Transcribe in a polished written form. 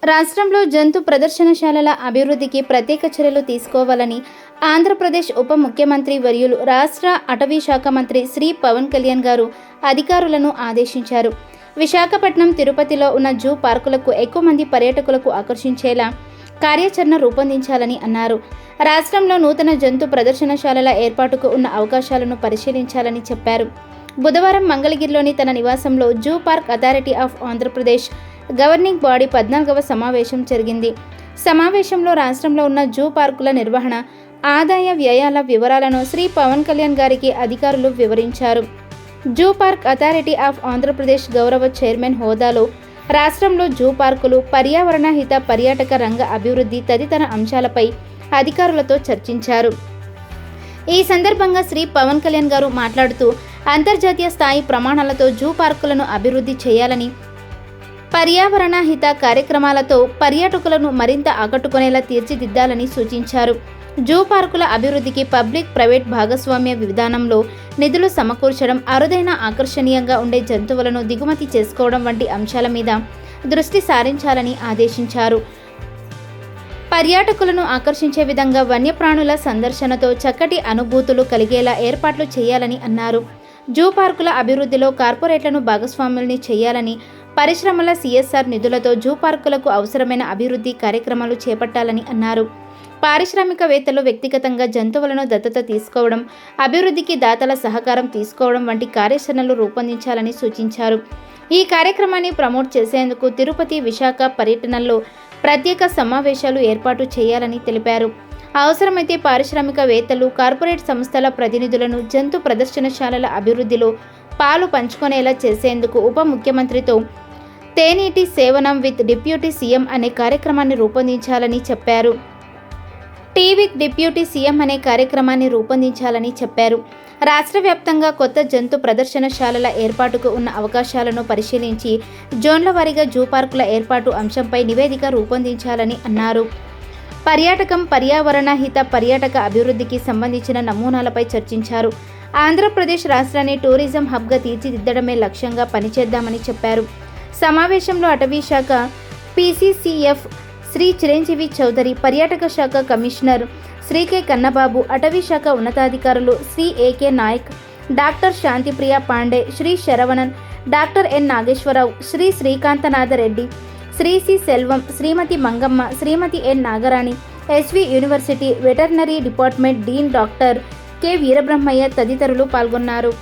రాష్ట్రంలో జంతు ప్రదర్శనశాలల అభివృద్ధికి ప్రత్యేక చర్యలు తీసుకోవాలని ఆంధ్రప్రదేశ్ ఉప ముఖ్యమంత్రి వర్యులు రాష్ట్ర అటవీ శాఖ మంత్రి శ్రీ పవన్ కళ్యాణ్ గారు అధికారులను ఆదేశించారు. విశాఖపట్నం, తిరుపతిలో ఉన్న జూ పార్కులకు ఎక్కువ మంది పర్యాటకులకు ఆకర్షించేలా కార్యాచరణ రూపొందించాలని అన్నారు. రాష్ట్రంలో నూతన జంతు ప్రదర్శనశాలల ఏర్పాటుకు ఉన్న అవకాశాలను పరిశీలించాలని చెప్పారు. బుధవారం మంగళగిరిలోని తన నివాసంలో zoo park authority of Andhra Pradesh governing body 14వ సమావేశం జరిగింది. సమావేశంలో రాష్ట్రంలో ఉన్న జూ పార్కుల నిర్వహణ, ఆదాయ వ్యయాల వివరాలను శ్రీ పవన్ కళ్యాణ్ గారికి అధికారులు వివరించారు. Zoo park authority of Andhra Pradesh గౌరవ చైర్మన్ హోదాలో రాష్ట్రంలో జూ పార్కులు, పర్యావరణ హిత పర్యాటక రంగ అభివృద్ధి తదితర అంశాలపై అధికారులతో చర్చించారు. ఈ సందర్భంగా శ్రీ పవన్ కళ్యాణ్ గారు మాట్లాడుతూ, అంతర్జాతీయ స్థాయి ప్రమాణాలతో జూ పార్కులను అభివృద్ధి చేయాలని, పర్యావరణ హిత కార్యక్రమాలతో పర్యాటకులను మరింత ఆకట్టుకునేలా తీర్చిదిద్దాలని సూచించారు. జూ పార్కుల అభివృద్ధికి పబ్లిక్ ప్రైవేట్ భాగస్వామ్య విధానంలో నిధులు సమకూర్చడం, అరుదైన ఆకర్షణీయంగా ఉండే జంతువులను దిగుమతి చేసుకోవడం వంటి అంశాల మీద దృష్టి సారించాలని ఆదేశించారు. పర్యాటకులను ఆకర్షించే విధంగా వన్యప్రాణుల సందర్శనతో చక్కటి అనుభూతులు కలిగేలా ఏర్పాట్లు చేయాలని అన్నారు. జూ పార్కుల అభివృద్ధిలో కార్పొరేట్లను భాగస్వాముల్ని చేయాలని, పరిశ్రమల CSR నిధులతో జూ పార్కులకు అవసరమైన అభివృద్ధి కార్యక్రమాలు చేపట్టాలని అన్నారు. పారిశ్రామికవేత్తలు వ్యక్తిగతంగా జంతువులను దత్తత తీసుకోవడం, అభివృద్ధికి దాతల సహకారం తీసుకోవడం వంటి కార్యాచరణలు రూపొందించాలని సూచించారు. ఈ కార్యక్రమాన్ని ప్రమోట్ చేసేందుకు తిరుపతి, విశాఖ పర్యటనల్లో ప్రత్యేక సమావేశాలు ఏర్పాటు చేయాలని తెలిపారు. అవసరమైతే పారిశ్రామికవేత్తలు, కార్పొరేట్ సంస్థల ప్రతినిధులను జంతు ప్రదర్శనశాలల అభివృద్ధిలో పాలు పంచుకునేలా చేసేందుకు ఉప ముఖ్యమంత్రితో తేనీటి సేవనం విత్ డిప్యూటీ సీఎం అనే కార్యక్రమాన్ని రూపొందించాలని చెప్పారు. టీ విత్ డిప్యూటీ సీఎం అనే కార్యక్రమాన్ని రూపొందించాలని చెప్పారు. రాష్ట్ర వ్యాప్తంగా కొత్త జంతు ప్రదర్శనశాలల ఏర్పాటుకు ఉన్న అవకాశాలను పరిశీలించి జోన్ల వారీగా జూ పార్కుల ఏర్పాటు అంశంపై నివేదిక రూపొందించాలని అన్నారు. పర్యాటకం, పర్యావరణ హిత పర్యాటక అభివృద్ధికి సంబంధించిన నమూనాలపై చర్చించారు. ఆంధ్రప్రదేశ్ రాష్ట్రాన్ని టూరిజం హబ్గా తీర్చిదిద్దడమే లక్ష్యంగా పనిచేద్దామని చెప్పారు. సమావేశంలో అటవీ శాఖ PCCF శ్రీ చిరంజీవి చౌదరి, పర్యాటక శాఖ కమిషనర్ శ్రీ K కన్నబాబు, అటవీ శాఖ ఉన్నతాధికారులు Shri AK Nayak, doctor Shantipriya Pandey, Shri Saravanan, doctor N Nageswara Rao, Shri Srikanthanatha Reddy, Shri C Selvam, Shrimati Mangamma, Shrimati N Nagarani, SV university veterinary department dean doctor K Veerabrahmaiah తదితరులు పాల్గొన్నారు.